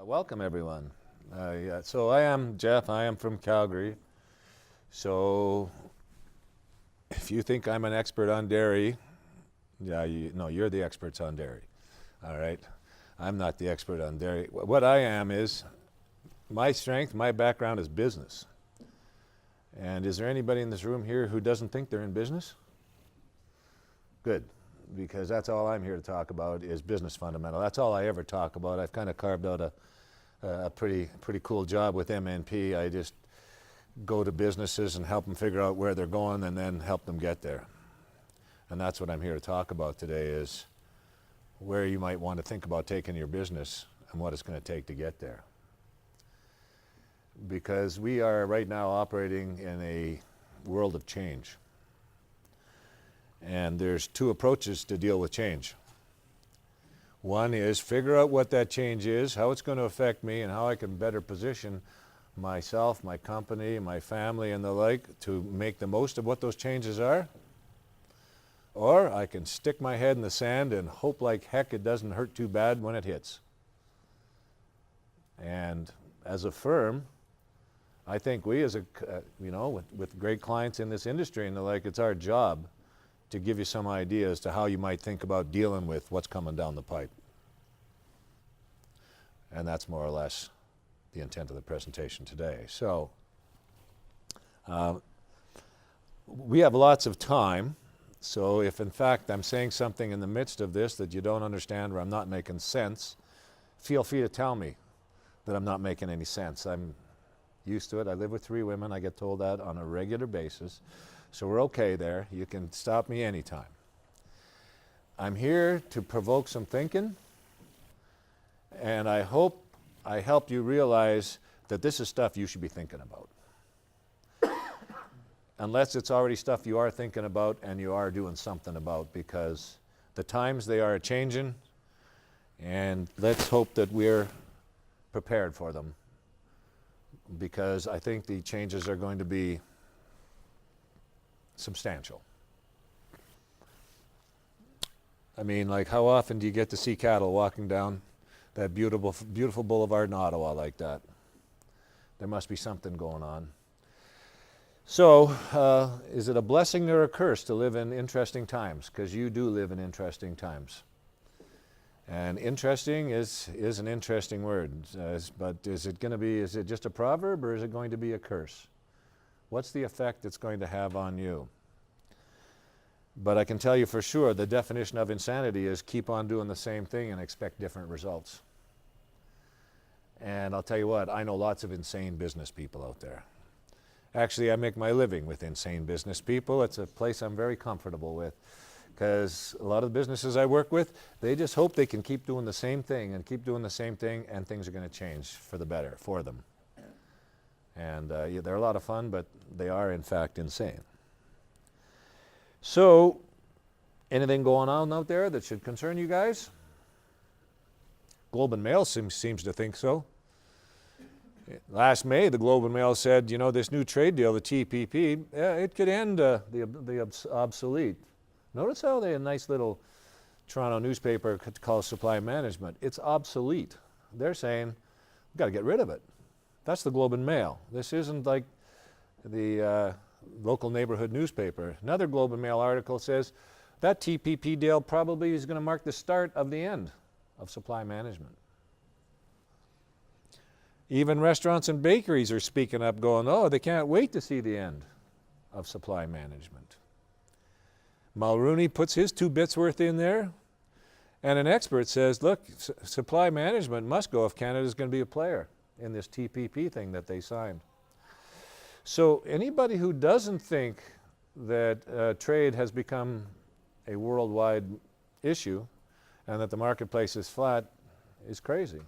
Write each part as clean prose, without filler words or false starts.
Welcome everyone. So I am Jeff, I am from Calgary. So if you think I'm an expert on dairy, no, you're the experts on dairy. All right, I'm not the expert on dairy. What I am is, my strength, my background is business. And is there anybody in this room here who doesn't think they're in business? Good, because that's all I'm here to talk about is business fundamental. That's all I ever talk about. I've kind of carved out a pretty cool job with MNP. I just go to businesses and help them figure out where they're going and then help them get there. And that's what I'm here to talk about today, is where you might want to think about taking your business and what it's going to take to get there. Because we are right now operating in a world of change. And there's two approaches to deal with change. One is figure out what that change is, how it's going to affect me, and how I can better position myself, my company, my family, and the like to make the most of what those changes are. Or I can stick my head in the sand and hope like heck it doesn't hurt too bad when it hits. And as a firm, I think we as a, with great clients in this industry and the like, it's our job to give you some idea as to how you might think about dealing with what's coming down the pipe. And that's more or less the intent of the presentation today. So, we have lots of time, so if in fact I'm saying something in the midst of this that you don't understand or I'm not making sense, feel free to tell me that I'm not making any sense. I'm used to it. I live with 3 women. I get told that on a regular basis. So we're okay there. You can stop me anytime. I'm here to provoke some thinking, and I hope I help you realize that this is stuff you should be thinking about. Unless it's already stuff you are thinking about and you are doing something about, because the times, they are changing, and let's hope that we're prepared for them, because I think the changes are going to be substantial. I mean, like, how often do you get to see cattle walking down that beautiful boulevard in Ottawa like that? There must be something going on. So, is it a blessing or a curse to live in interesting times? Because you do live in interesting times. And interesting is an interesting word, but is it just a proverb, or is it going to be a curse? What's the effect it's going to have on you? But I can tell you for sure, the definition of insanity is keep on doing the same thing and expect different results. And I'll tell you what, I know lots of insane business people out there. Actually, I make my living with insane business people. It's a place I'm very comfortable with, because a lot of the businesses I work with, they just hope they can keep doing the same thing and keep doing the same thing, and things are going to change for the better for them. And they're a lot of fun, but they are in fact insane. So, anything going on out there that should concern you guys? Globe and Mail seems to think so. Last May, the Globe and Mail said, this new trade deal, the TPP, it could end the obsolete. Notice how they, a nice little Toronto newspaper could call supply management. It's obsolete. They're saying, we've got to get rid of it. That's the Globe and Mail. This isn't like the local neighborhood newspaper. Another Globe and Mail article says that TPP deal probably is going to mark the start of the end of supply management. Even restaurants and bakeries are speaking up, going, oh, they can't wait to see the end of supply management. Mulrooney puts his 2 bits worth in there, and an expert says, look, supply management must go if Canada's going to be a player in this TPP thing that they signed. So anybody who doesn't think that trade has become a worldwide issue and that the marketplace is flat is crazy.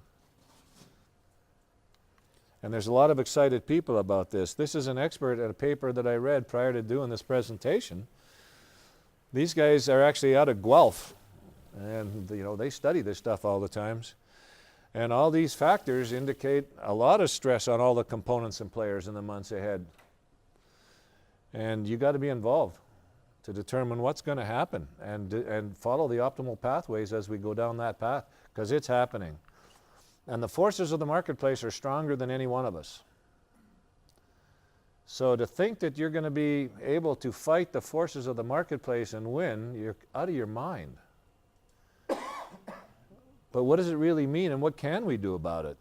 And there's a lot of excited people about this. This is an expert at a paper that I read prior to doing this presentation. These guys are actually out of Guelph, and they study this stuff all the times. And all these factors indicate a lot of stress on all the components and players in the months ahead. And you got to be involved to determine what's going to happen and follow the optimal pathways as we go down that path, because it's happening. And the forces of the marketplace are stronger than any one of us. So to think that you're going to be able to fight the forces of the marketplace and win, you're out of your mind. But what does it really mean, and what can we do about it,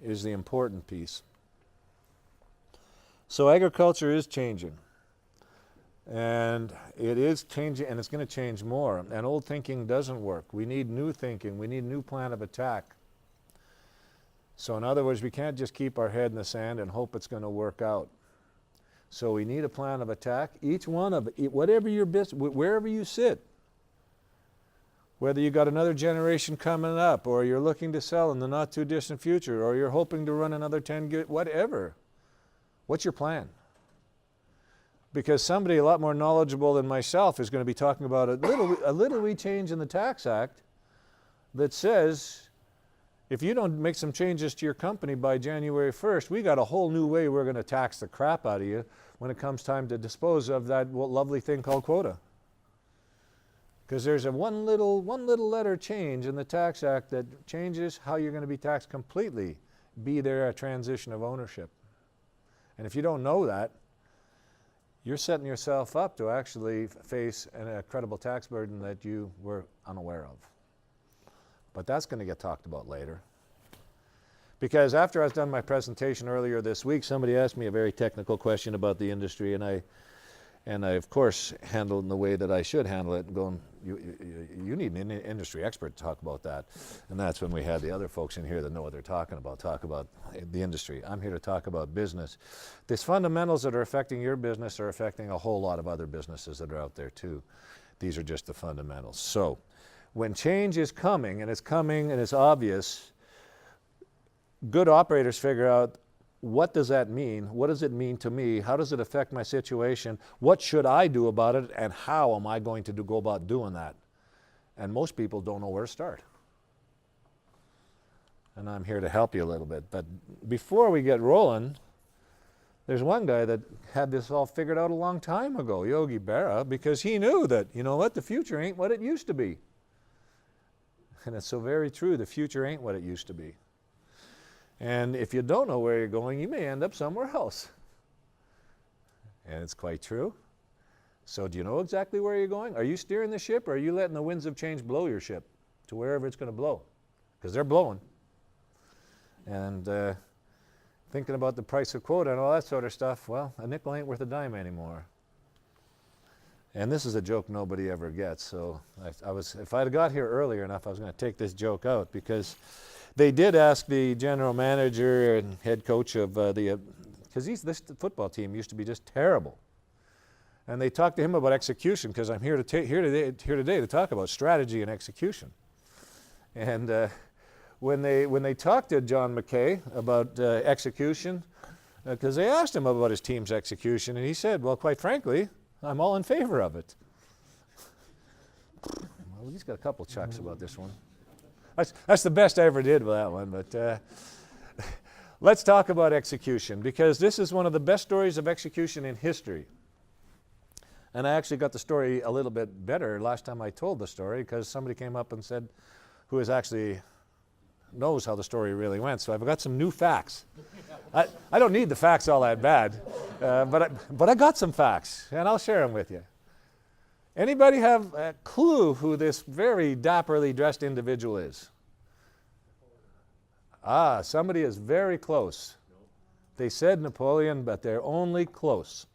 is the important piece. So agriculture is changing. And it is changing, and it's going to change more. And old thinking doesn't work. We need new thinking. We need a new plan of attack. So in other words, we can't just keep our head in the sand and hope it's going to work out. So we need a plan of attack. Each one of it, whatever your business, wherever you sit, whether you got another generation coming up, or you're looking to sell in the not too distant future, or you're hoping to run another 10 good, whatever. What's your plan? Because somebody a lot more knowledgeable than myself is going to be talking about a little wee change in the Tax Act that says, if you don't make some changes to your company by January 1st, we got a whole new way we're going to tax the crap out of you when it comes time to dispose of that lovely thing called quota. Because there's a one little letter change in the Tax Act that changes how you're going to be taxed completely, be there a transition of ownership. And if you don't know that, you're setting yourself up to actually face a credible tax burden that you were unaware of. But that's going to get talked about later. Because after I was done my presentation earlier this week, somebody asked me a very technical question about the industry, and I of course handled it in the way that I should handle it, going, you need an industry expert to talk about that. And that's when we had the other folks in here that know what they're talking about, talk about the industry. I'm here to talk about business. These fundamentals that are affecting your business are affecting a whole lot of other businesses that are out there too. These are just the fundamentals. So when change is coming and it's obvious, good operators figure out, what does that mean? What does it mean to me? How does it affect my situation? What should I do about it? And how am I going to go about doing that? And most people don't know where to start. And I'm here to help you a little bit. But before we get rolling, there's one guy that had this all figured out a long time ago, Yogi Berra, because he knew that, you know what, the future ain't what it used to be. And it's so very true, the future ain't what it used to be. And if you don't know where you're going, you may end up somewhere else. And it's quite true. So do you know exactly where you're going? Are you steering the ship, or are you letting the winds of change blow your ship to wherever it's going to blow? Because they're blowing. And thinking about the price of quota and all that sort of stuff, well, a nickel ain't worth a dime anymore. And this is a joke nobody ever gets. So if I'd got here earlier enough, I was going to take this joke out, because they did ask the general manager and head coach of because this football team used to be just terrible. And they talked to him about execution, because I'm here today to talk about strategy and execution. And when they talked to John McKay about execution, because they asked him about his team's execution, and he said, well, quite frankly, I'm all in favor of it. Well, he's got a couple chucks about this one. That's the best I ever did with that one. But let's talk about execution, because this is one of the best stories of execution in history. And I actually got the story a little bit better last time I told the story, because somebody came up and said, who is actually knows how the story really went. So I've got some new facts. I don't need the facts all that bad, but I got some facts, and I'll share them with you. Anybody have a clue who this very dapperly dressed individual is? Ah, somebody is very close. They said Napoleon, but they're only close.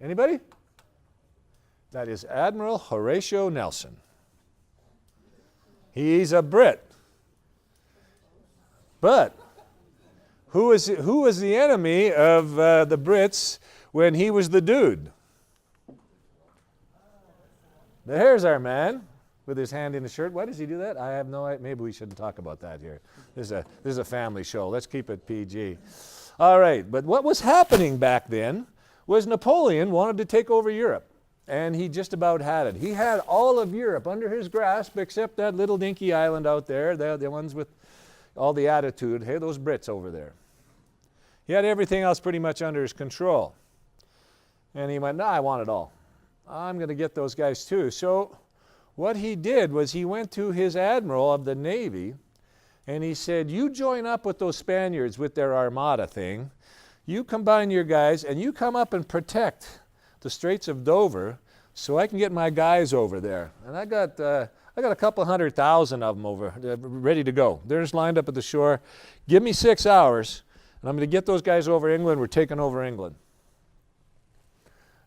Anybody? That is Admiral Horatio Nelson. He's a Brit. But who was the enemy of the Brits when he was the dude? There's our man with his hand in his shirt. Why does he do that? I have no idea. Maybe we shouldn't talk about that here. This is a family show. Let's keep it PG. All right, but what was happening back then was Napoleon wanted to take over Europe, and he just about had it. He had all of Europe under his grasp except that little dinky island out there, the ones with all the attitude. Hey, those Brits over there. He had everything else pretty much under his control. And he went, no, I want it all. I'm going to get those guys too. So What he did was he went to his admiral of the Navy and he said, you join up with those Spaniards with their armada thing. You combine your guys and you come up and protect the Straits of Dover so I can get my guys over there. And I got a couple 100,000 of them over, ready to go. They're just lined up at the shore. Give me 6 hours and I'm going to get those guys over England. We're taking over England.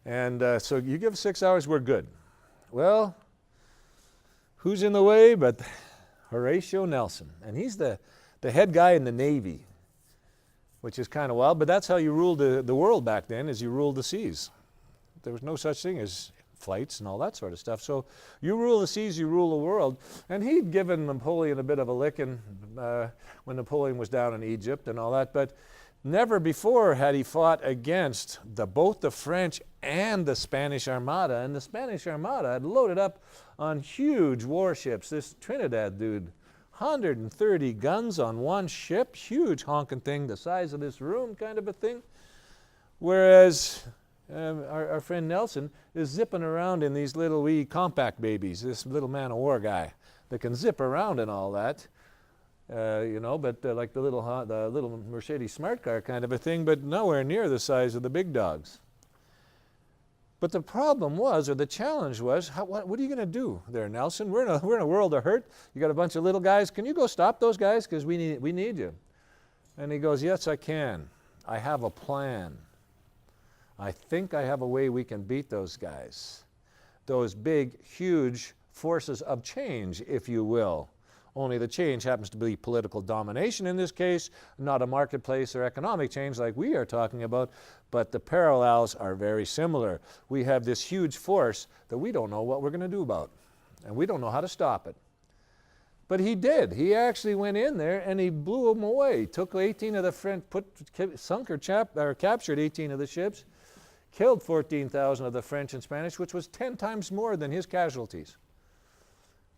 And so you give 6 hours, we're good. Well, who's in the way but Horatio Nelson? And he's the head guy in the Navy, which is kind of wild, but that's how you ruled the world back then, is you ruled the seas. There was no such thing as flights and all that sort of stuff. So you rule the seas, you rule the world. And he'd given Napoleon a bit of a licking when Napoleon was down in Egypt and all that, but never before had he fought against both the French and the Spanish Armada. And the Spanish Armada had loaded up on huge warships. This Trinidad dude, 130 guns on one ship, huge honking thing, the size of this room kind of a thing. Whereas our friend Nelson is zipping around in these little wee compact babies, this little man-of-war guy that can zip around and all that. But like the little Mercedes smart car kind of a thing, but nowhere near the size of the big dogs. But the problem was, or the challenge was, what are you going to do there, Nelson? We're in a world of hurt. You got a bunch of little guys. Can you go stop those guys? Because we need you. And he goes, yes, I can. I have a plan. I think I have a way we can beat those guys. Those big, huge forces of change, if you will. Only the change happens to be political domination in this case, not a marketplace or economic change like we are talking about, but the parallels are very similar. We have this huge force that we don't know what we're going to do about, and we don't know how to stop it. But he did. He actually went in there and he blew them away. Took 18 of the French, sunk or captured 18 of the ships, killed 14,000 of the French and Spanish, which was 10 times more than his casualties.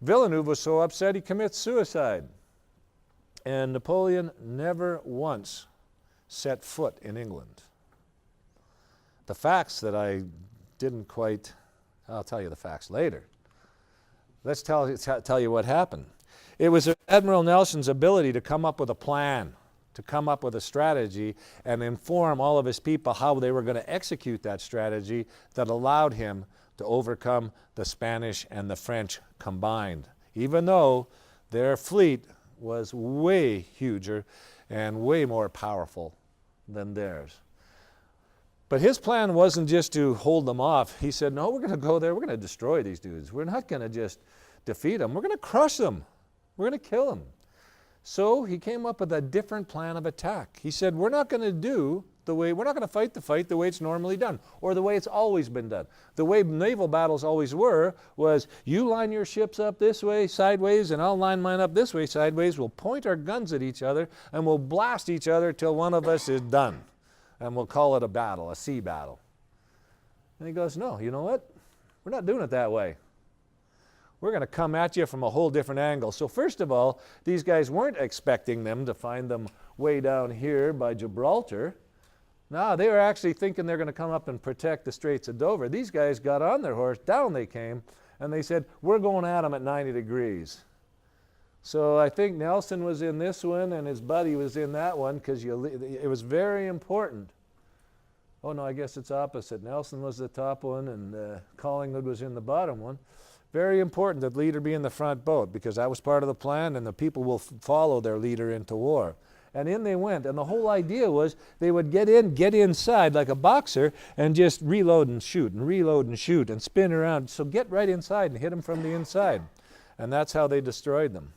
Villeneuve was so upset he commits suicide. And Napoleon never once set foot in England. The facts that I didn't quite, I'll tell you the facts later. Let's tell you what happened. It was Admiral Nelson's ability to come up with a plan, to come up with a strategy and inform all of his people how they were going to execute that strategy that allowed him to overcome the Spanish and the French combined, even though their fleet was way huger and way more powerful than theirs. But his plan wasn't just to hold them off. He said, no, we're going to go there, we're going to destroy these dudes. We're not going to just defeat them, we're going to crush them. We're going to kill them. So he came up with a different plan of attack. He said, we're not going to fight the fight the way it's normally done, or the way it's always been done. The way naval battles always were was, you line your ships up this way, sideways, and I'll line mine up this way, sideways. We'll point our guns at each other, and we'll blast each other till one of us is done. And we'll call it a battle, a sea battle. And he goes, no, you know what? We're not doing it that way. We're going to come at you from a whole different angle. So first of all, these guys weren't expecting them to find them way down here by Gibraltar. No, they were actually thinking they're going to come up and protect the Straits of Dover. These guys got on their horse, down they came, and they said, we're going at them at 90 degrees. So I think Nelson was in this one and his buddy was in that one, because it was very important. Oh no, I guess it's opposite. Nelson was the top one and Collingwood was in the bottom one. Very important that the leader be in the front boat, because that was part of the plan, and the people will follow their leader into war. And in they went, and the whole idea was they would get inside like a boxer and just reload and shoot and spin around. So get right inside and hit them from the inside. And that's how they destroyed them.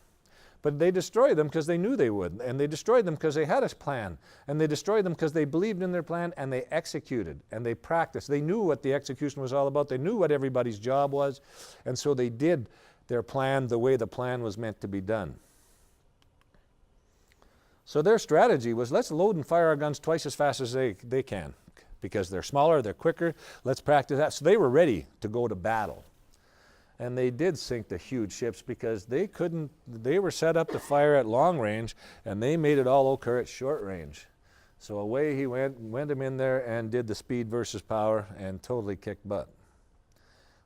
But they destroyed them because they knew they would, and they destroyed them because they had a plan, and they destroyed them because they believed in their plan, and they executed, and they practiced. They knew what the execution was all about. They knew what everybody's job was, and so they did their plan the way the plan was meant to be done. So their strategy was, let's load and fire our guns twice as fast as they can, because they're smaller, they're quicker. Let's practice that. So they were ready to go to battle. And they did sink the huge ships because they were set up to fire at long range, and they made it all occur at short range. So away he went him in there and did the speed versus power and totally kicked butt.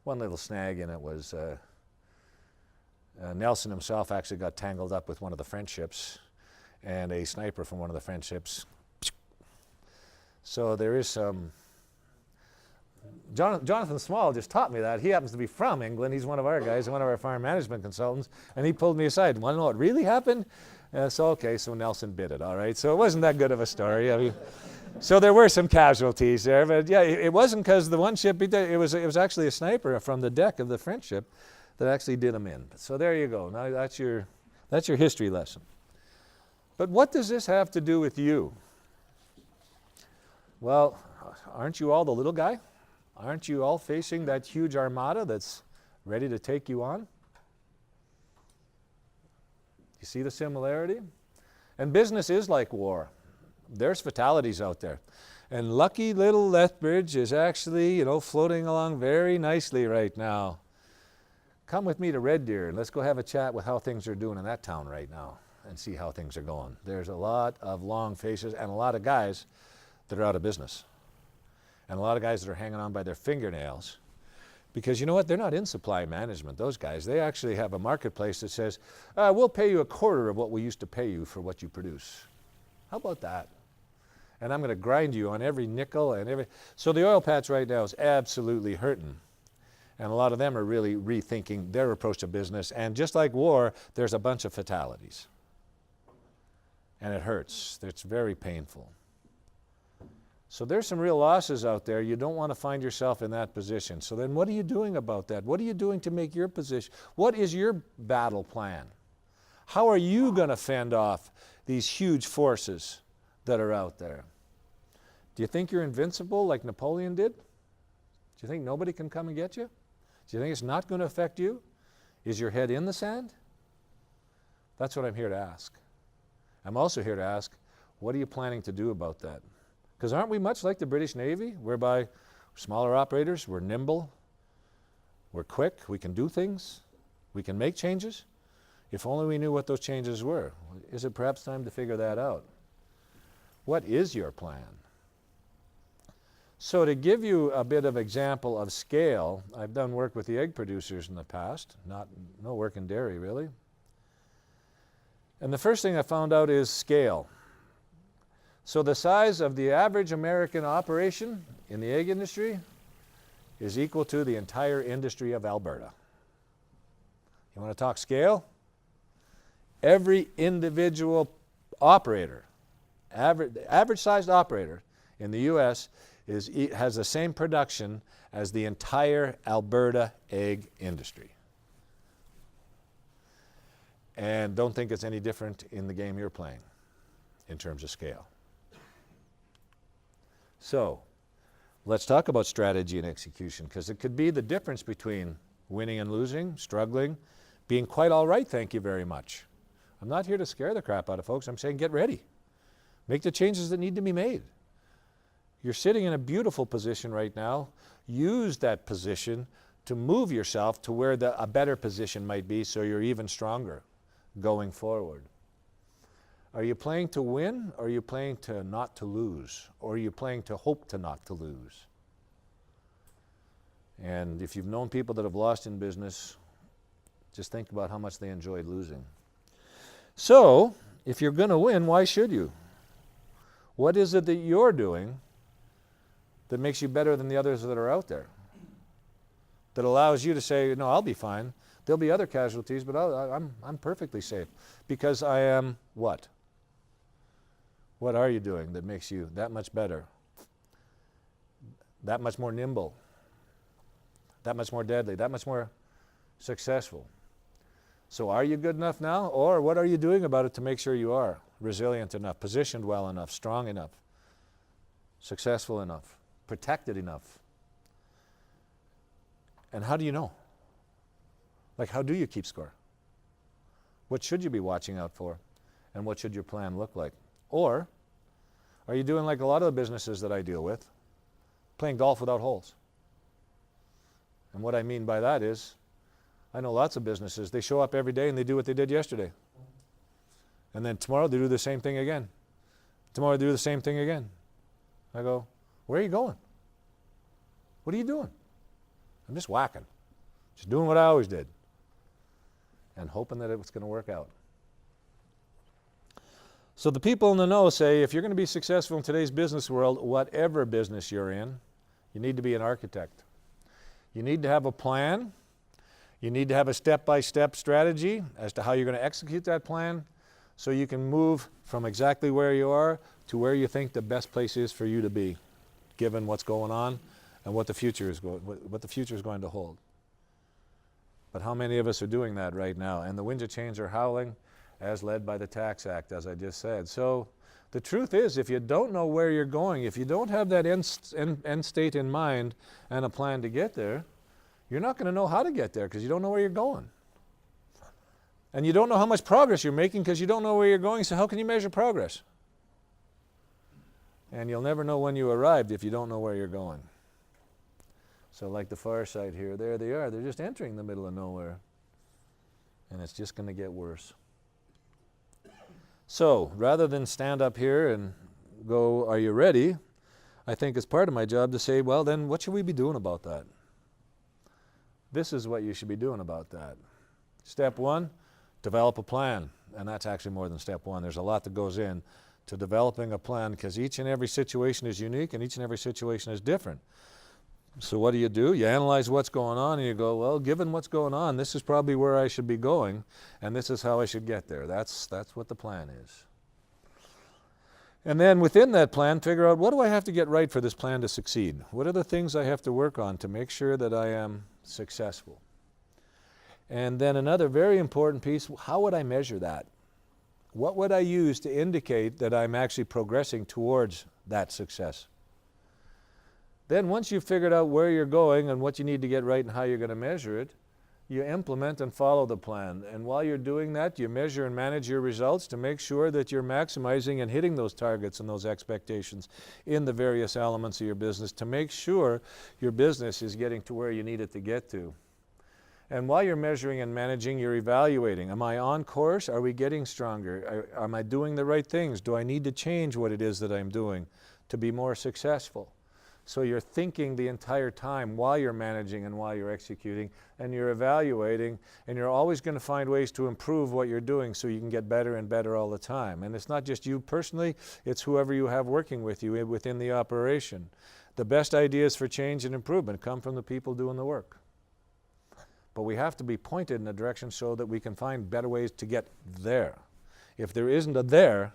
One little snag in it was Nelson himself actually got tangled up with one of the French ships, and a sniper from one of the French ships. So there is some... Jonathan Small just taught me that. He happens to be from England. He's one of our guys, one of our farm management consultants, and he pulled me aside. Want to know what really happened? So Nelson bid it, all right. So it wasn't that good of a story. I mean, so there were some casualties there, but yeah, it wasn't because the one ship, it was actually a sniper from the deck of the French ship that actually did him in. So there you go. Now that's your history lesson. But what does this have to do with you? Well, aren't you all the little guy? Aren't you all facing that huge armada that's ready to take you on? You see the similarity? And business is like war. There's fatalities out there. And lucky little Lethbridge is actually, floating along very nicely right now. Come with me to Red Deer and let's go have a chat with how things are doing in that town right now and see how things are going. There's a lot of long faces and a lot of guys that are out of business. And a lot of guys that are hanging on by their fingernails. Because you know what? They're not in supply management, those guys. They actually have a marketplace that says, we'll pay you a quarter of what we used to pay you for what you produce. How about that? And I'm going to grind you on every nickel and every... So the oil patch right now is absolutely hurting. And a lot of them are really rethinking their approach to business. And just like war, there's a bunch of fatalities. And it hurts. It's very painful. So there's some real losses out there. You don't want to find yourself in that position. So then what are you doing about that? What are you doing to make your position? What is your battle plan? How are you going to fend off these huge forces that are out there? Do you think you're invincible like Napoleon did? Do you think nobody can come and get you? Do you think it's not going to affect you? Is your head in the sand? That's what I'm here to ask. I'm also here to ask, what are you planning to do about that? Because aren't we much like the British Navy, whereby we're smaller operators, we're nimble, we're quick, we can do things, we can make changes? If only we knew what those changes were. Is it perhaps time to figure that out? What is your plan? So to give you a bit of example of scale, I've done work with the egg producers in the past, no work in dairy really. And the first thing I found out is scale. So the size of the average American operation in the egg industry is equal to the entire industry of Alberta. You want to talk scale? Every individual operator, average-sized operator in the U.S. has the same production as the entire Alberta egg industry. And don't think it's any different in the game you're playing in terms of scale. So let's talk about strategy and execution, because it could be the difference between winning and losing, struggling, being quite all right, thank you very much. I'm not here to scare the crap out of folks. I'm saying get ready. Make the changes that need to be made. You're sitting in a beautiful position right now. Use that position to move yourself to where a better position might be so you're even stronger going forward. Are you playing to win, or are you playing to not to lose? Or are you playing to hope to not to lose? And if you've known people that have lost in business, just think about how much they enjoyed losing. So, if you're going to win, why should you? What is it that you're doing that makes you better than the others that are out there? That allows you to say, no, I'll be fine. There'll be other casualties, but I'm perfectly safe. Because I am what? What are you doing that makes you that much better? That much more nimble? That much more deadly? That much more successful? So are you good enough now? Or what are you doing about it to make sure you are resilient enough, positioned well enough, strong enough, successful enough, protected enough? And how do you know? Like, how do you keep score? What should you be watching out for? And what should your plan look like? Or are you doing like a lot of the businesses that I deal with, playing golf without holes? And what I mean by that is, I know lots of businesses, they show up every day and they do what they did yesterday. And then tomorrow they do the same thing again. Tomorrow they do the same thing again. I go, where are you going? What are you doing? I'm just whacking. Just doing what I always did. and hoping that it's going to work out. So the people in the know say, if you're going to be successful in today's business world, whatever business you're in, you need to be an architect. You need to have a plan. You need to have a step-by-step strategy as to how you're going to execute that plan, so you can move from exactly where you are to where you think the best place is for you to be, given what's going on and what the future is going to hold. But how many of us are doing that right now? And the winds of change are howling, as led by the Tax Act, as I just said. So the truth is, if you don't know where you're going, if you don't have that end state in mind and a plan to get there, you're not going to know how to get there because you don't know where you're going. And you don't know how much progress you're making because you don't know where you're going, so how can you measure progress? And you'll never know when you arrived if you don't know where you're going. So like the far side here, there they are. They're just entering the middle of nowhere. And it's just going to get worse. So rather than stand up here and go, are you ready? I think it's part of my job to say, well, then what should we be doing about that? This is what you should be doing about that. Step one, develop a plan. And that's actually more than step one. There's a lot that goes in to developing a plan because each and every situation is unique and each and every situation is different. So what do? You analyze what's going on and you go, well, given what's going on, this is probably where I should be going and this is how I should get there. That's what the plan is. And then within that plan, figure out, what do I have to get right for this plan to succeed? What are the things I have to work on to make sure that I am successful? And then another very important piece, how would I measure that? What would I use to indicate that I'm actually progressing towards that success? Then once you've figured out where you're going and what you need to get right and how you're going to measure it, you implement and follow the plan. And while you're doing that, you measure and manage your results to make sure that you're maximizing and hitting those targets and those expectations in the various elements of your business to make sure your business is getting to where you need it to get to. And while you're measuring and managing, you're evaluating. Am I on course? Are we getting stronger? Am I doing the right things? Do I need to change what it is that I'm doing to be more successful? So you're thinking the entire time while you're managing and while you're executing, and you're evaluating, and you're always going to find ways to improve what you're doing so you can get better and better all the time. And it's not just you personally, it's whoever you have working with you within the operation. The best ideas for change and improvement come from the people doing the work. But we have to be pointed in a direction so that we can find better ways to get there. If there isn't a there,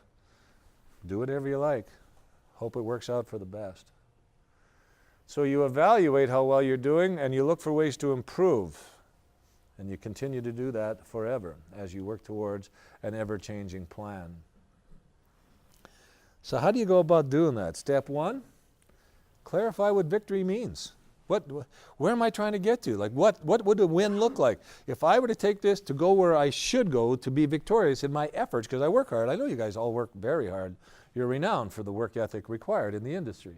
do whatever you like. Hope it works out for the best. So you evaluate how well you're doing and you look for ways to improve. And you continue to do that forever as you work towards an ever-changing plan. So how do you go about doing that? Step one, clarify what victory means. Where am I trying to get to? Like what would a win look like? If I were to take this to go where I should go to be victorious in my efforts, because I work hard. I know you guys all work very hard. You're renowned for the work ethic required in the industry.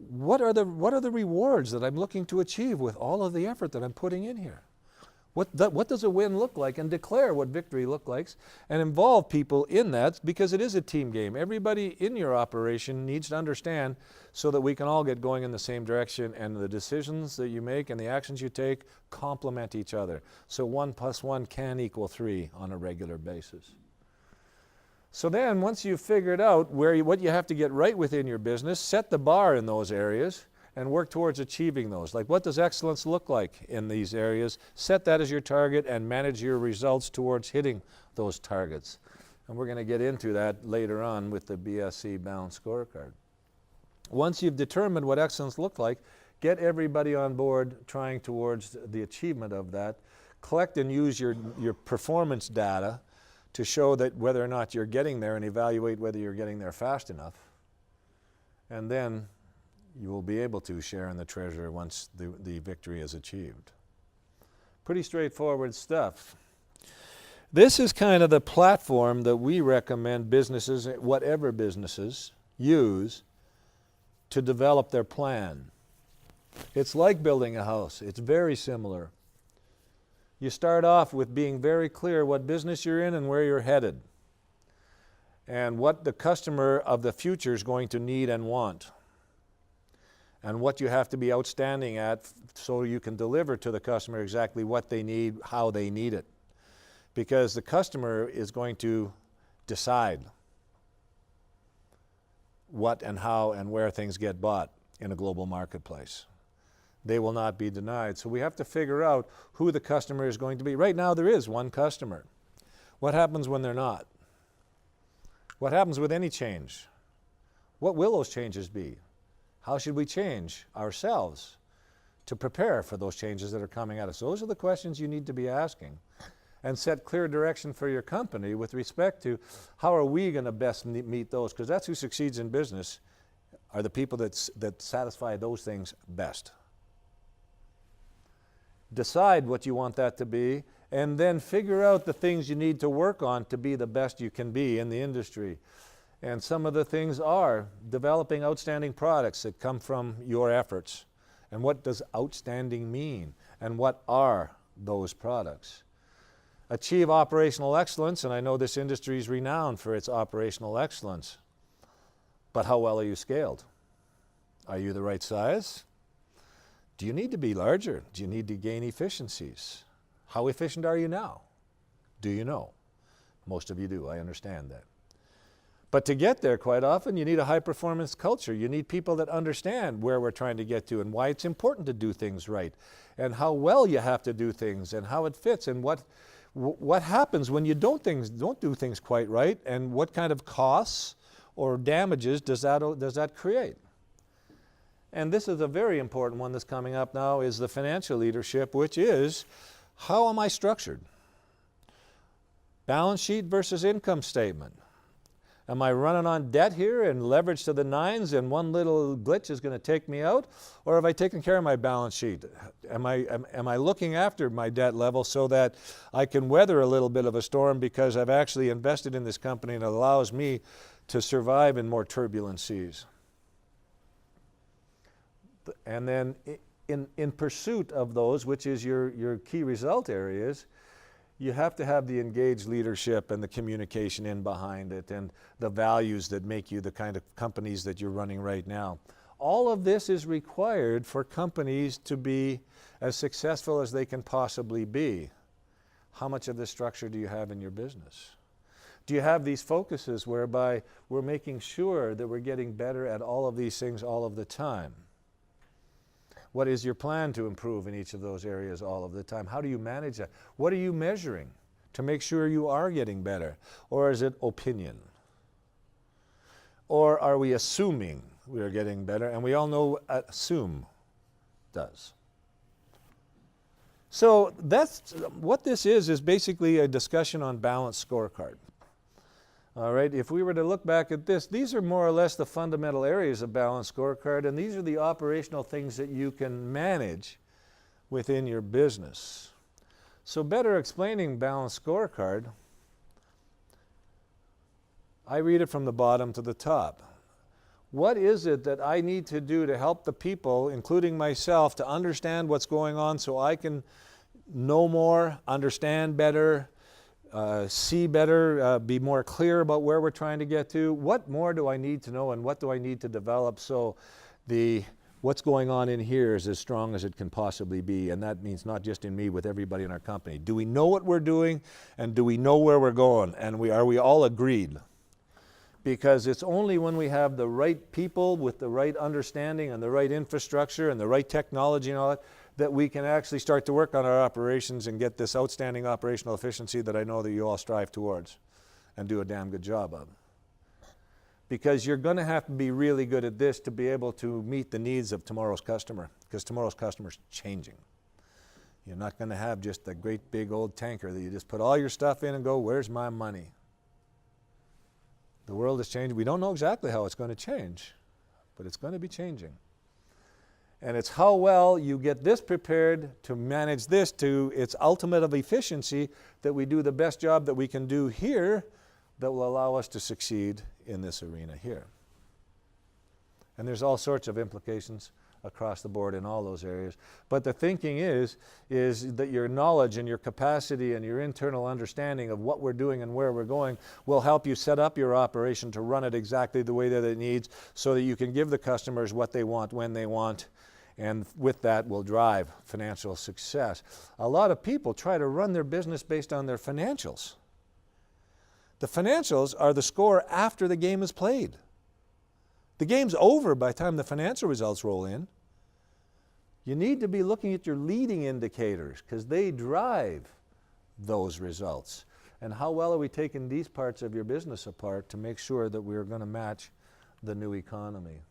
What are the rewards that I'm looking to achieve with all of the effort that I'm putting in here? What does a win look like? And declare what victory looks like and involve people in that, because it is a team game. Everybody in your operation needs to understand so that we can all get going in the same direction, and the decisions that you make and the actions you take complement each other. So 1 + 1 can equal 3 on a regular basis. So then once you've figured out what you have to get right within your business, set the bar in those areas and work towards achieving those. Like, what does excellence look like in these areas? Set that as your target and manage your results towards hitting those targets. And we're going to get into that later on with the BSC Balanced Scorecard. Once you've determined what excellence looks like, get everybody on board trying towards the achievement of that. Collect and use your performance data to show that whether or not you're getting there, and evaluate whether you're getting there fast enough. And then you will be able to share in the treasure once the victory is achieved. Pretty straightforward stuff. This is kind of the platform that we recommend businesses, whatever businesses, use to develop their plan. It's like building a house. It's very similar. You start off with being very clear what business you're in and where you're headed, and what the customer of the future is going to need and want. and what you have to be outstanding at so you can deliver to the customer exactly what they need, how they need it. Because the customer is going to decide what and how and where things get bought in a global marketplace. They will not be denied. So we have to figure out who the customer is going to be. Right now there is one customer. What happens when they're not? What happens with any change? What will those changes be? How should we change ourselves to prepare for those changes that are coming at us? Those are the questions you need to be asking, and set clear direction for your company with respect to how are we going to best meet those, because that's who succeeds in business, are the people that satisfy those things best. Decide what you want that to be, and then figure out the things you need to work on to be the best you can be in the industry. And some of the things are developing outstanding products that come from your efforts. And what does outstanding mean? And what are those products? Achieve operational excellence, and I know this industry is renowned for its operational excellence. But how well are you scaled? Are you the right size? Do you need to be larger? Do you need to gain efficiencies? How efficient are you now? Do you know? Most of you do, I understand that. But to get there, quite often, you need a high-performance culture. You need people that understand where we're trying to get to and why it's important to do things right, and how well you have to do things, and how it fits, and what happens when you don't do things quite right, and what kind of costs or damages does that create. And this is a very important one that's coming up now, is the financial leadership, which is, how am I structured? Balance sheet versus income statement. Am I running on debt here and leverage to the nines, and one little glitch is going to take me out? Or have I taken care of my balance sheet? Am I looking after my debt level so that I can weather a little bit of a storm because I've actually invested in this company and it allows me to survive in more turbulent seas? And then in pursuit of those, which is your key result areas, you have to have the engaged leadership and the communication in behind it, and the values that make you the kind of companies that you're running right now. All of this is required for companies to be as successful as they can possibly be. How much of this structure do you have in your business? Do you have these focuses whereby we're making sure that we're getting better at all of these things all of the time? What is your plan to improve in each of those areas all of the time? How do you manage that? What are you measuring to make sure you are getting better? Or is it opinion? Or are we assuming we are getting better? And we all know assume does. So that's what this is basically a discussion on balanced scorecard. All right, if we were to look back at this, these are more or less the fundamental areas of balanced scorecard, and these are the operational things that you can manage within your business. So better explaining balanced scorecard, I read it from the bottom to the top. What is it that I need to do to help the people, including myself, to understand what's going on so I can know more, understand better, see better, be more clear about where we're trying to get to? What more do I need to know, and what do I need to develop so what's going on in here is as strong as it can possibly be? And that means not just in me, with everybody in our company. Do we know what we're doing, and do we know where we're going? And are we all agreed? Because it's only when we have the right people with the right understanding and the right infrastructure and the right technology and all that we can actually start to work on our operations and get this outstanding operational efficiency that I know that you all strive towards and do a damn good job of. Because you're going to have to be really good at this to be able to meet the needs of tomorrow's customer, because tomorrow's customer is changing. You're not going to have just a great big old tanker that you just put all your stuff in and go, where's my money? The world is changing. We don't know exactly how it's going to change, but it's going to be changing. And it's how well you get this prepared to manage this to its ultimate of efficiency, that we do the best job that we can do here that will allow us to succeed in this arena here. And there's all sorts of implications across the board in all those areas. But the thinking is that your knowledge and your capacity and your internal understanding of what we're doing and where we're going will help you set up your operation to run it exactly the way that it needs, so that you can give the customers what they want when they want, and with that will drive financial success. A lot of people try to run their business based on their financials. The financials are the score after the game is played. The game's over by the time the financial results roll in. You need to be looking at your leading indicators, because they drive those results. And how well are we taking these parts of your business apart to make sure that we're going to match the new economy?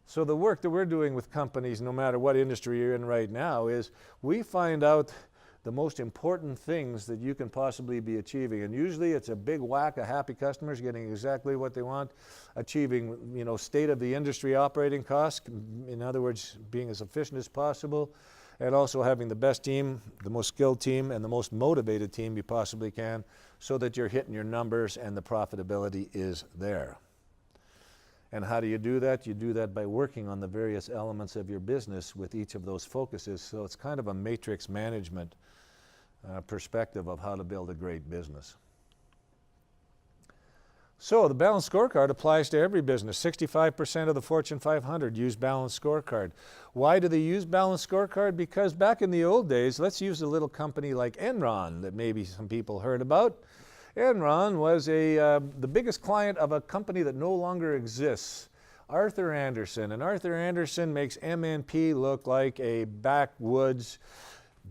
So the work that we're doing with companies, no matter what industry you're in right now, is we find out the most important things that you can possibly be achieving. And usually it's a big whack of happy customers getting exactly what they want, achieving, state of the industry operating costs, in other words, being as efficient as possible, and also having the best team, the most skilled team, and the most motivated team you possibly can, so that you're hitting your numbers and the profitability is there. And how do you do that? You do that by working on the various elements of your business with each of those focuses. So it's kind of a matrix management perspective of how to build a great business. So the balanced scorecard applies to every business. 65% of the Fortune 500 use balanced scorecard. Why do they use balanced scorecard? Because back in the old days, let's use a little company like Enron that maybe some people heard about. Enron was the biggest client of a company that no longer exists, Arthur Andersen. And Arthur Andersen makes MNP look like a backwoods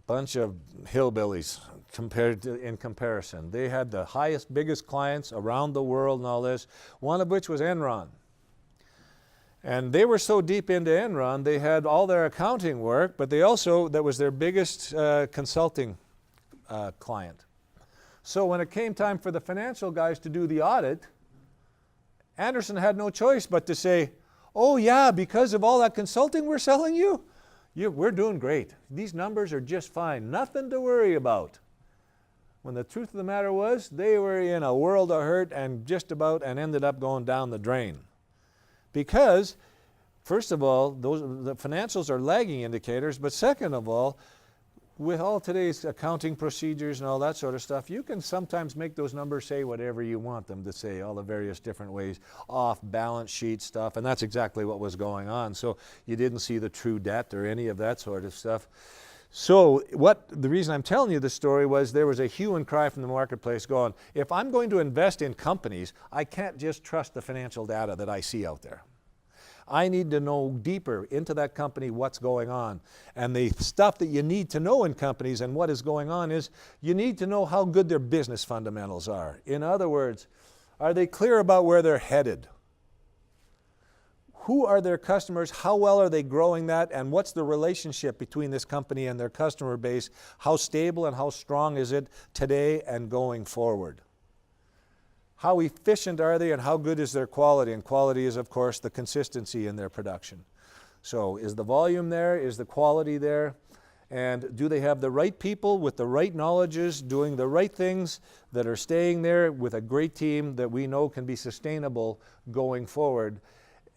bunch of hillbillies in comparison. They had the highest, biggest clients around the world and all this, one of which was Enron. And they were so deep into Enron, they had all their accounting work, but that was their biggest consulting client. So when it came time for the financial guys to do the audit, Anderson had no choice but to say, oh yeah, because of all that consulting we're selling you, we're doing great. These numbers are just fine. Nothing to worry about. When the truth of the matter was, they were in a world of hurt and ended up going down the drain. Because, first of all, the financials are lagging indicators, but second of all, with all today's accounting procedures and all that sort of stuff, you can sometimes make those numbers say whatever you want them to say, all the various different ways, off balance sheet stuff, and that's exactly what was going on. So you didn't see the true debt or any of that sort of stuff. So the reason I'm telling you this story was there was a hue and cry from the marketplace going, if I'm going to invest in companies, I can't just trust the financial data that I see out there. I need to know deeper into that company what's going on. And the stuff that you need to know in companies and what is going on is you need to know how good their business fundamentals are. In other words, are they clear about where they're headed? Who are their customers? How well are they growing that? And what's the relationship between this company and their customer base? How stable and how strong is it today and going forward? How efficient are they and how good is their quality? And quality is, of course, the consistency in their production. So is the volume there? Is the quality there? And do they have the right people with the right knowledges doing the right things that are staying there with a great team that we know can be sustainable going forward?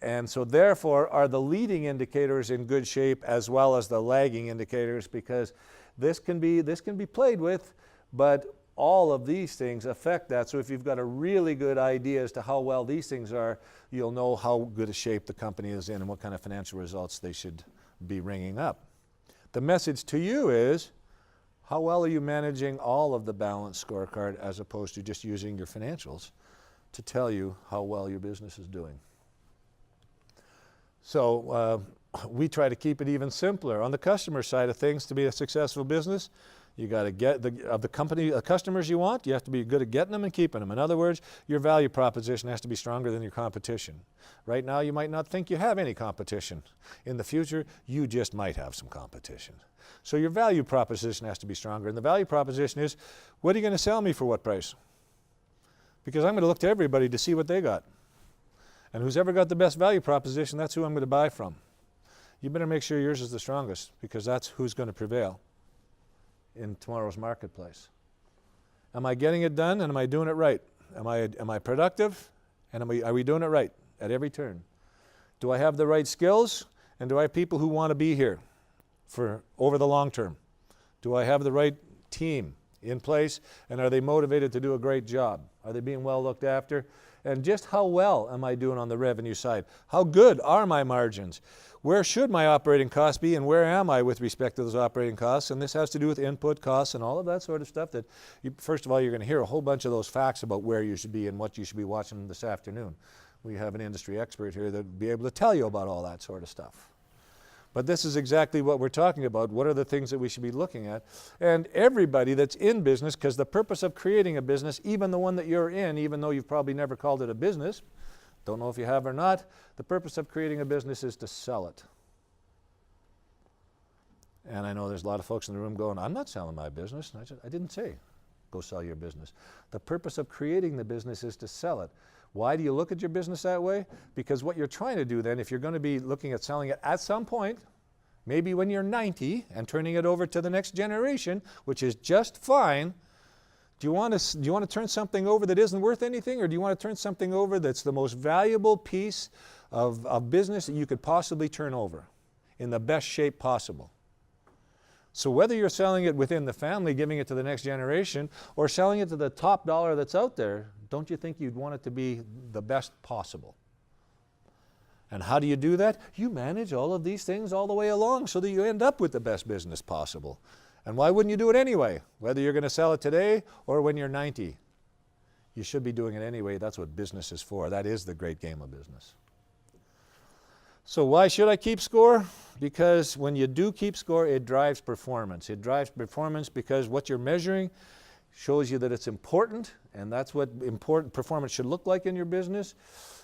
And so therefore, are the leading indicators in good shape as well as the lagging indicators? Because this can be played with, but all of these things affect that. So if you've got a really good idea as to how well these things are, you'll know how good a shape the company is in and what kind of financial results they should be ringing up. The message to you is, how well are you managing all of the balanced scorecard as opposed to just using your financials to tell you how well your business is doing? So we try to keep it even simpler. On the customer side of things, to be a successful business, you got to get the customers you want, you have to be good at getting them and keeping them. In other words, your value proposition has to be stronger than your competition. Right now, you might not think you have any competition. In the future, you just might have some competition. So your value proposition has to be stronger. And the value proposition is, what are you going to sell me for what price? Because I'm going to look to everybody to see what they got. And who's ever got the best value proposition, that's who I'm going to buy from. You better make sure yours is the strongest, because that's who's going to prevail in tomorrow's marketplace. Am I getting it done and am I doing it right? Am I productive and are we doing it right at every turn? Do I have the right skills And do I have people who want to be here for over the long term? Do I have the right team in place, and are they motivated to do a great job? Are they being well looked after? And just how well am I doing on the revenue side? How good are my margins? Where should my operating costs be, and where am I with respect to those operating costs? And this has to do with input costs and all of that sort of stuff that, first of all, you're going to hear a whole bunch of those facts about where you should be and what you should be watching this afternoon. We have an industry expert here that will be able to tell you about all that sort of stuff. But this is exactly what we're talking about. What are the things that we should be looking at? And everybody that's in business, because the purpose of creating a business, even the one that you're in, even though you've probably never called it a business, don't know if you have or not, the purpose of creating a business is to sell it. And I know there's a lot of folks in the room going, I'm not selling my business. And I didn't say, go sell your business. The purpose of creating the business is to sell it. Why do you look at your business that way? Because what you're trying to do then, if you're going to be looking at selling it at some point, maybe when you're 90 and turning it over to the next generation, which is just fine, do you want to turn something over that isn't worth anything, or do you want to turn something over that's the most valuable piece of business that you could possibly turn over in the best shape possible? So whether you're selling it within the family, giving it to the next generation, or selling it to the top dollar that's out there, don't you think you'd want it to be the best possible? And how do you do that? You manage all of these things all the way along so that you end up with the best business possible. And why wouldn't you do it anyway? Whether you're going to sell it today or when you're 90. You should be doing it anyway. That's what business is for. That is the great game of business. So why should I keep score? Because when you do keep score, it drives performance. It drives performance because what you're measuring shows you that it's important, and that's what important performance should look like in your business.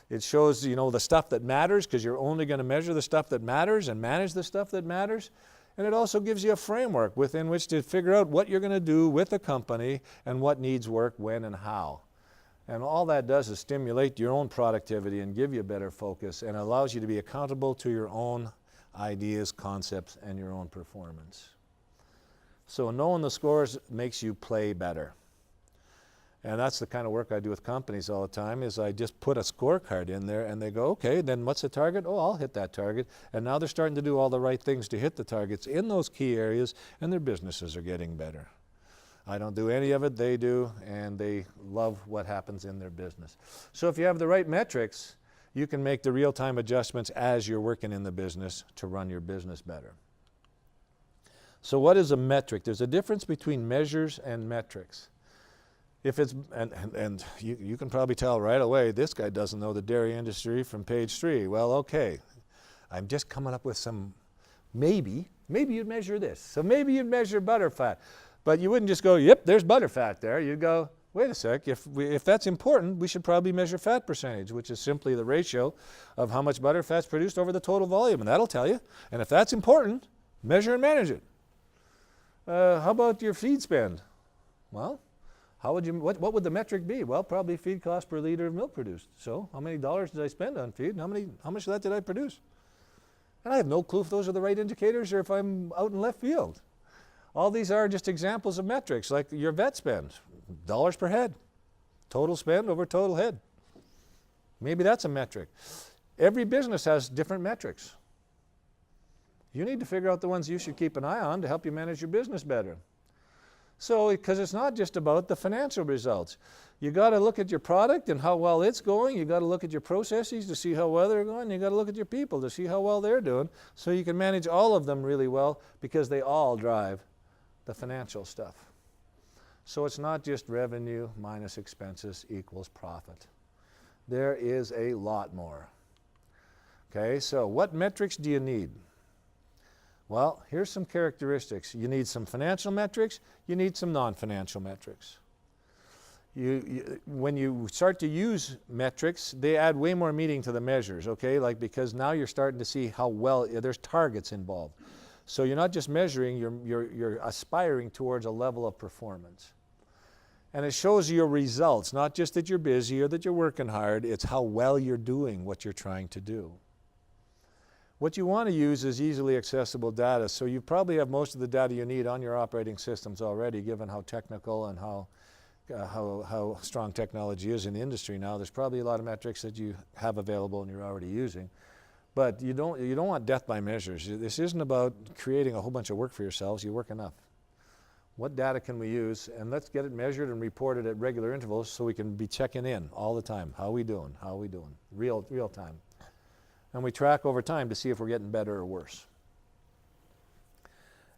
It shows, the stuff that matters, because you're only going to measure the stuff that matters and manage the stuff that matters. And it also gives you a framework within which to figure out what you're going to do with the company and what needs work, when, and how. And all that does is stimulate your own productivity and give you a better focus, and allows you to be accountable to your own ideas, concepts, and your own performance. So knowing the scores makes you play better. And that's the kind of work I do with companies all the time, is I just put a scorecard in there and they go, okay, then what's the target? Oh, I'll hit that target. And now they're starting to do all the right things to hit the targets in those key areas, and their businesses are getting better. I don't do any of it, they do, and they love what happens in their business. So if you have the right metrics, you can make the real-time adjustments as you're working in the business to run your business better. So what is a metric? There's a difference between measures and metrics. If it's, and you can probably tell right away, this guy doesn't know the dairy industry from page 3. Well, okay, I'm just coming up with some, maybe you'd measure this. So maybe you'd measure butterfat. But you wouldn't just go, yep, there's butterfat there. You'd go, wait a sec, if that's important, we should probably measure fat percentage, which is simply the ratio of how much butterfat's produced over the total volume, and that'll tell you. And if that's important, measure and manage it. How about your feed spend? Well, what would the metric be? Well, probably feed cost per liter of milk produced. So how many dollars did I spend on feed? How much of that did I produce? And I have no clue if those are the right indicators or if I'm out in left field. All these are just examples of metrics, like your vet spend, dollars per head, total spend over total head. Maybe that's a metric. Every business has different metrics. You need to figure out the ones you should keep an eye on to help you manage your business better. So, because it's not just about the financial results. You got to look at your product and how well it's going. You got to look at your processes to see how well they're going. You got to look at your people to see how well they're doing, so you can manage all of them really well, because they all drive the financial stuff. So it's not just revenue minus expenses equals profit. There is a lot more. Okay, so what metrics do you need? Well, here's some characteristics. You need some financial metrics, you need some non-financial metrics. When you start to use metrics, they add way more meaning to the measures, okay? Like, because now you're starting to see how well, there's targets involved. So you're not just measuring, you're aspiring towards a level of performance. And it shows your results, not just that you're busy or that you're working hard, it's how well you're doing what you're trying to do. What you want to use is easily accessible data, so you probably have most of the data you need on your operating systems already, given how technical and how strong technology is in the industry now. There's probably a lot of metrics that you have available and you're already using. But you don't want death by measures. This isn't about creating a whole bunch of work for yourselves. You work enough. What data can we use? And let's get it measured and reported at regular intervals so we can be checking in all the time. How are we doing? How are we doing? Real time. And we track over time to see if we're getting better or worse.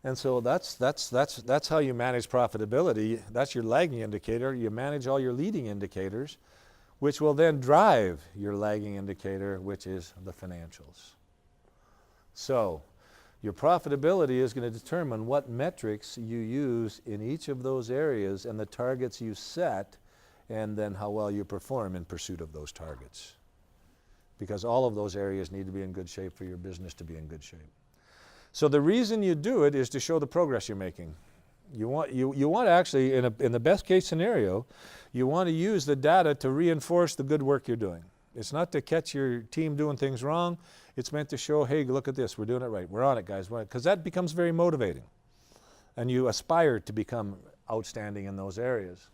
And so that's how you manage profitability. That's your lagging indicator. You manage all your leading indicators, which will then drive your lagging indicator, which is the financials. So your profitability is going to determine what metrics you use in each of those areas and the targets you set, and then how well you perform in pursuit of those targets. Because all of those areas need to be in good shape for your business to be in good shape. So the reason you do it is to show the progress you're making. You want actually, in the best case scenario, you want to use the data to reinforce the good work you're doing. It's not to catch your team doing things wrong. It's meant to show, hey, look at this, we're doing it right. We're on it, guys. Because that becomes very motivating. And you aspire to become outstanding in those areas.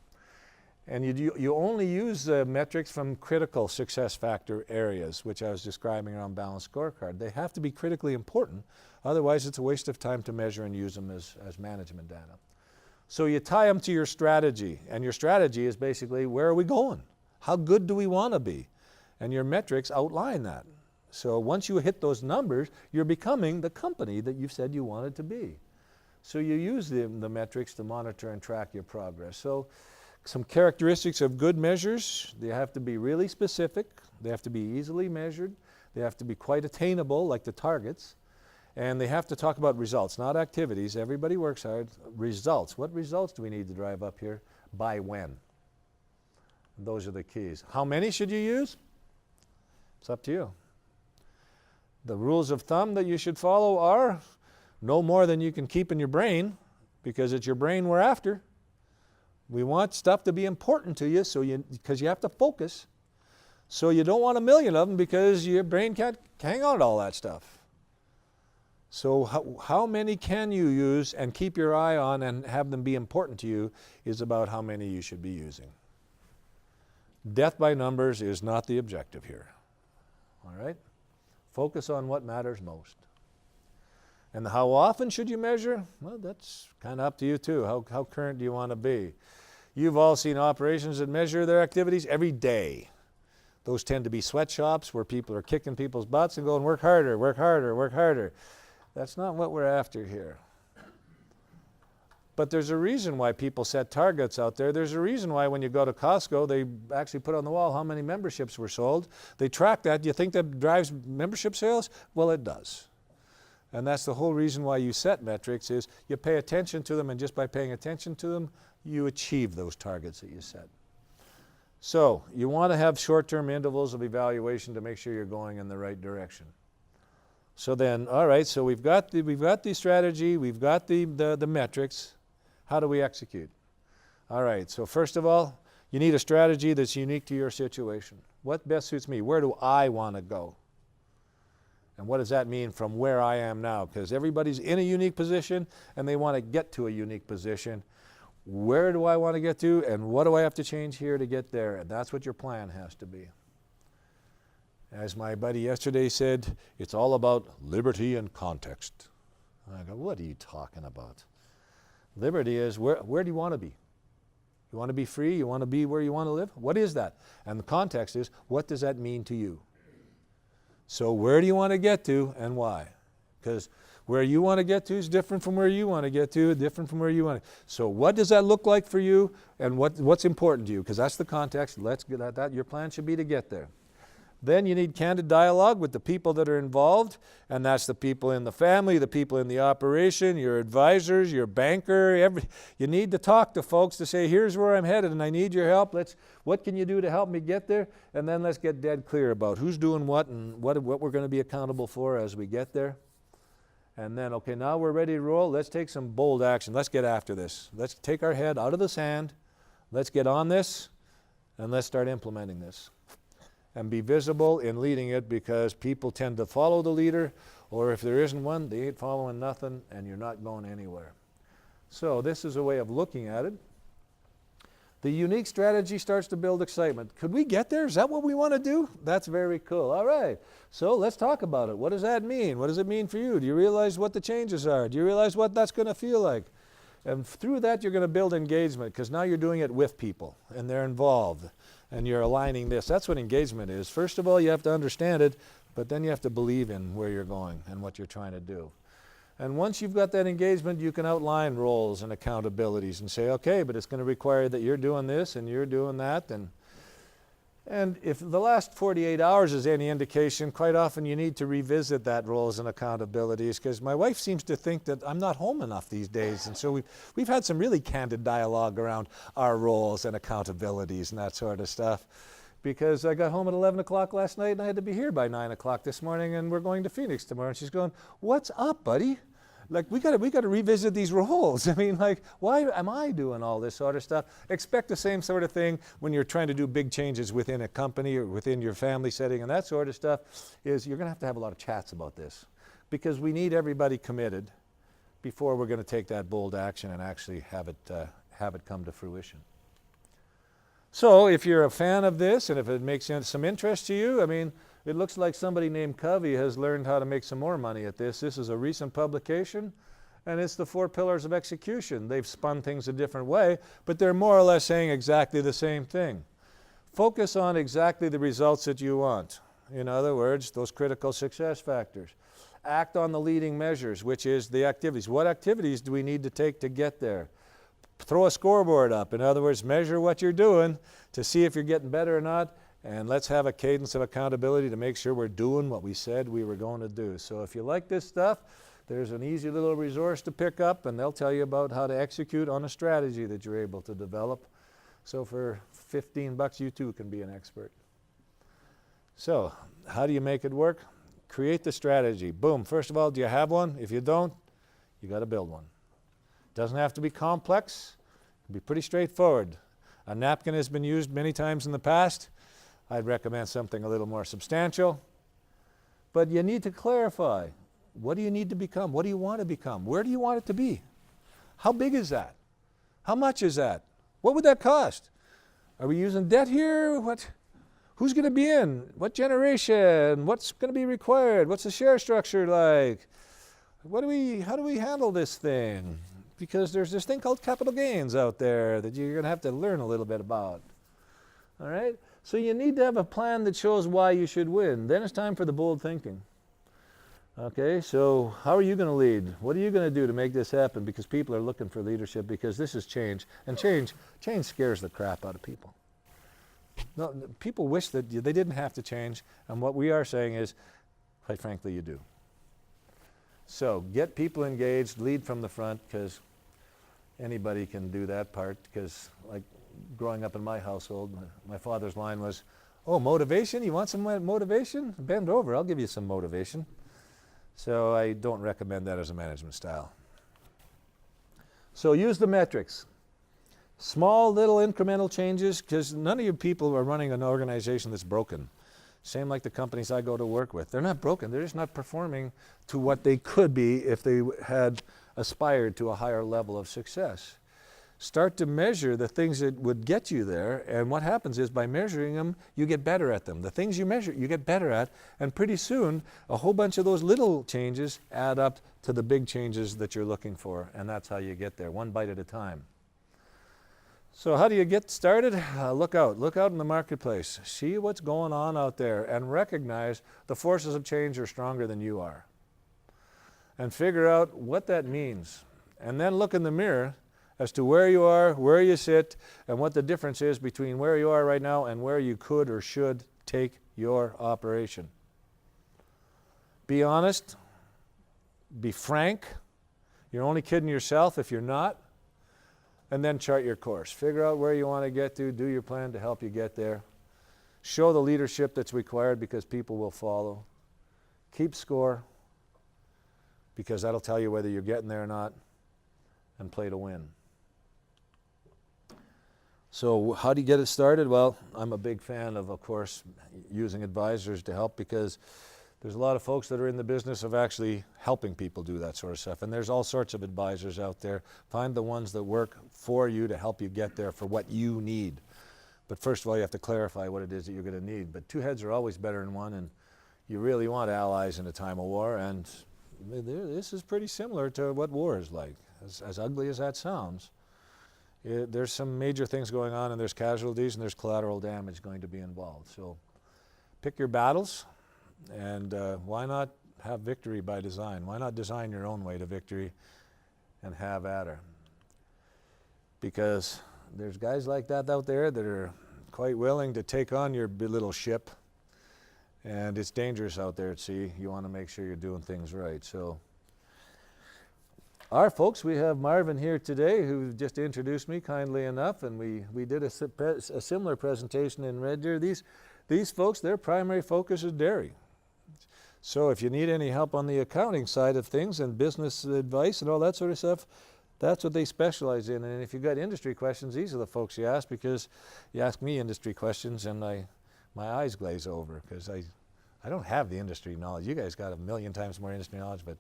And you only use the metrics from critical success factor areas, which I was describing around balanced scorecard. They have to be critically important. Otherwise, it's a waste of time to measure and use them as management data. So you tie them to your strategy. And your strategy is basically, where are we going? How good do we want to be? And your metrics outline that. So once you hit those numbers, you're becoming the company that you've said you wanted to be. So you use the metrics to monitor and track your progress. So some characteristics of good measures: they have to be really specific, they have to be easily measured, they have to be quite attainable, like the targets, and they have to talk about results, not activities. Everybody works hard. Results. What results do we need to drive up here? By when? Those are the keys. How many should you use? It's up to you. The rules of thumb that you should follow are no more than you can keep in your brain, because it's your brain we're after. We want stuff to be important to you, because you have to focus. So you don't want 1,000,000 of them, because your brain can't hang on to all that stuff. So how many can you use and keep your eye on and have them be important to you is about how many you should be using. Death by numbers is not the objective here. All right? Focus on what matters most. And how often should you measure? Well, that's kind of up to you too. How current do you want to be? You've all seen operations that measure their activities every day. Those tend to be sweatshops where people are kicking people's butts and going, work harder, work harder, work harder. That's not what we're after here. But there's a reason why people set targets out there. There's a reason why when you go to Costco, they actually put on the wall how many memberships were sold. They track that. Do you think that drives membership sales? Well, it does. And that's the whole reason why you set metrics, is you pay attention to them, and just by paying attention to them, you achieve those targets that you set. So you want to have short-term intervals of evaluation to make sure you're going in the right direction. So then, all right, so we've got the strategy, we've got the metrics. How do we execute? All right, so first of all, you need a strategy that's unique to your situation. What best suits me? Where do I want to go? And what does that mean from where I am now? Because everybody's in a unique position and they want to get to a unique position. Where do I want to get to, and what do I have to change here to get there? And that's what your plan has to be. As my buddy yesterday said, it's all about liberty and context. I go, what are you talking about? Liberty is, where do you want to be? You want to be free? You want to be where you want to live? What is that? And the context is, what does that mean to you? So where do you want to get to, and why? Because where you want to get to is different from where you want to get to, different from where you want to. So what does that look like for you, and what's important to you? Because that's the context. Let's get at that. Your plan should be to get there. Then you need candid dialogue with the people that are involved, and that's the people in the family, the people in the operation, your advisors, your banker. You need to talk to folks to say, here's where I'm headed and I need your help. What can you do to help me get there? And then let's get dead clear about who's doing what and what we're going to be accountable for as we get there. And then, okay, now we're ready to roll. Let's take some bold action. Let's get after this. Let's take our head out of the sand. Let's get on this, and let's start implementing this. And be visible in leading it, because people tend to follow the leader, or if there isn't one, they ain't following nothing, and you're not going anywhere. So this is a way of looking at it. The unique strategy starts to build excitement. Could we get there? Is that what we want to do? That's very cool. All right. So let's talk about it. What does that mean? What does it mean for you? Do you realize what the changes are? Do you realize what that's going to feel like? And through that, you're going to build engagement, because now you're doing it with people and they're involved and you're aligning this. That's what engagement is. First of all, you have to understand it, but then you have to believe in where you're going and what you're trying to do. And once you've got that engagement, you can outline roles and accountabilities and say, okay, but it's going to require that you're doing this and you're doing that. And if the last 48 hours is any indication, quite often you need to revisit that roles and accountabilities, because my wife seems to think that I'm not home enough these days. And so we've had some really candid dialogue around our roles and accountabilities and that sort of stuff. Because I got home at 11 o'clock last night and I had to be here by 9 o'clock this morning, and we're going to Phoenix tomorrow. And she's going, what's up, buddy? Like, we got to revisit these roles. I mean, like, why am I doing all this sort of stuff? Expect the same sort of thing when you're trying to do big changes within a company or within your family setting and that sort of stuff, is you're going to have a lot of chats about this, because we need everybody committed before we're going to take that bold action and actually have it come to fruition. So if you're a fan of this and if it makes some interest to you, I mean, it looks like somebody named Covey has learned how to make some more money at this. This is a recent publication, and it's the 4 pillars of execution. They've spun things a different way, but they're more or less saying exactly the same thing. Focus on exactly the results that you want. In other words, those critical success factors. Act on the leading measures, which is the activities. What activities do we need to take to get there? Throw a scoreboard up. In other words, measure what you're doing to see if you're getting better or not, and let's have a cadence of accountability to make sure we're doing what we said we were going to do. So if you like this stuff, there's an easy little resource to pick up, and they'll tell you about how to execute on a strategy that you're able to develop. So for $15, you too can be an expert. So how do you make it work? Create the strategy. Boom. First of all, do you have one? If you don't, you got to build one. Doesn't have to be complex. It can be pretty straightforward. A napkin has been used many times in the past. I'd recommend something a little more substantial. But you need to clarify. What do you need to become? What do you want to become? Where do you want it to be? How big is that? How much is that? What would that cost? Are we using debt here? Who's going to be in? What generation? What's going to be required? What's the share structure like? How do we handle this thing? Because there's this thing called capital gains out there that you're going to have to learn a little bit about. All right? So you need to have a plan that shows why you should win. Then it's time for the bold thinking. Okay, so how are you going to lead? What are you going to do to make this happen? Because people are looking for leadership, because this is change. And change scares the crap out of people. No, people wish that they didn't have to change. And what we are saying is, quite frankly, you do. So get people engaged, lead from the front, because anybody can do that part. Because like growing up in my household, my father's line was, oh, motivation? You want some motivation? Bend over, I'll give you some motivation. So I don't recommend that as a management style. So use the metrics. Small little incremental changes, because none of you people are running an organization that's broken. Same like the companies I go to work with. They're not broken. They're just not performing to what they could be if they had aspired to a higher level of success. Start to measure the things that would get you there, and what happens is by measuring them, you get better at them. The things you measure, you get better at, and pretty soon, a whole bunch of those little changes add up to the big changes that you're looking for, and that's how you get there, one bite at a time. So how do you get started? Look out in the marketplace. See what's going on out there and recognize the forces of change are stronger than you are. And figure out what that means. And then look in the mirror as to where you are, where you sit, and what the difference is between where you are right now and where you could or should take your operation. Be honest. Be frank. You're only kidding yourself if you're not. And then chart your course. Figure out where you want to get to. Do your plan to help you get there. Show the leadership that's required, because people will follow. Keep score, because that'll tell you whether you're getting there or not. And play to win. So how do you get it started? Well, I'm a big fan of course, using advisors to help, because There's a lot of folks that are in the business of actually helping people do that sort of stuff. And there's all sorts of advisors out there. Find the ones that work for you to help you get there for what you need. But first of all, you have to clarify what it is that you're going to need. But two heads are always better than one, and you really want allies in a time of war. And this is pretty similar to what war is like. As ugly as that sounds, there's some major things going on, and there's casualties, and there's collateral damage going to be involved. So pick your battles. And why not have victory by design? Why not design your own way to victory and have at her? Because there's guys like that out there that are quite willing to take on your little ship. And it's dangerous out there at sea. You want to make sure you're doing things right. So our folks, we have Marvin here today who just introduced me kindly enough. And we did a similar presentation in Red Deer. These folks, their primary focus is dairy. So if you need any help on the accounting side of things and business advice and all that sort of stuff, that's what they specialize in. And if you've got industry questions, these are the folks you ask, because you ask me industry questions and my eyes glaze over because I don't have the industry knowledge. You guys got a million times more industry knowledge, but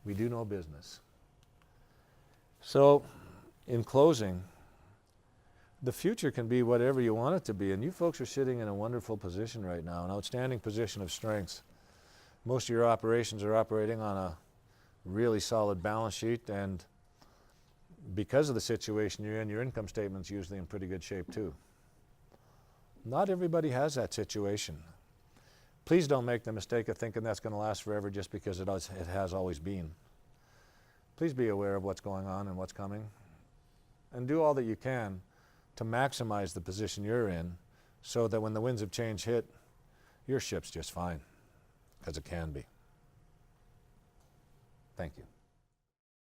we do know business. So in closing, the future can be whatever you want it to be. And you folks are sitting in a wonderful position right now, an outstanding position of strength. Most of your operations are operating on a really solid balance sheet, and because of the situation you're in, your income statement's usually in pretty good shape too. Not everybody has that situation. Please don't make the mistake of thinking that's going to last forever just because it has always been. Please be aware of what's going on and what's coming, and do all that you can to maximize the position you're in so that when the winds of change hit, your ship's just fine. Because it can be. Thank you.